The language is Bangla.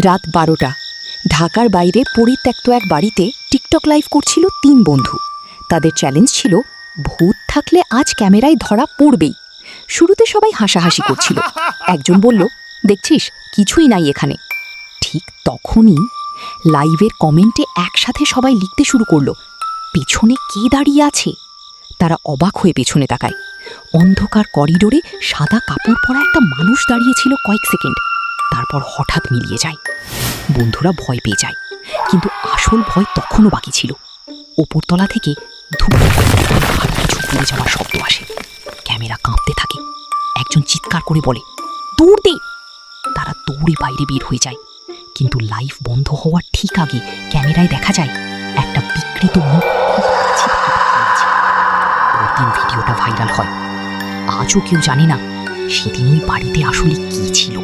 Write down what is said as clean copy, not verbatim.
রাত 12টা। ঢাকার বাইরে পরিত্যক্ত এক বাড়িতে টিকটক লাইভ করছিল 3 বন্ধু। তাদের চ্যালেঞ্জ ছিল ভূত থাকলে আজ ক্যামেরায় ধরা পড়বেই। শুরুতে সবাই হাসাহাসি করছিল। একজন বলল, দেখছিস কিছুই নাই এখানে। ঠিক তখনই লাইভের কমেন্টে একসাথে সবাই লিখতে শুরু করলো, পেছনে কে দাঁড়িয়ে আছে। তারা অবাক হয়ে পেছনে তাকায়। অন্ধকার করিডোরে সাদা কাপড় পরা একটা মানুষ দাঁড়িয়েছিল কয়েক সেকেন্ড, তারপর হঠাৎ মিলিয়ে যায়। বন্ধুরা ভয় পেয়ে যায়, কিন্তু আসল ভয় তখনও বাকি ছিল। ওপরতলা থেকে ধূপ কিছু পড়ে যাওয়ার শব্দ আসে। ক্যামেরা কাঁপতে থাকে। একজন চিৎকার করে বলে, দৌড় দে। তারা দৌড়ে বাইরে বের হয়ে যায়, কিন্তু লাইভ বন্ধ হওয়ার ঠিক আগে ক্যামেরায় দেখা যায় একটা বিকৃত মুখ খুব কাছে থেকে তাকিয়ে আছে। পরদিন ভিডিওটা ভাইরাল হয়। আজও কেউ জানে না সেদিন ওই বাড়িতে আসলে কি ছিল।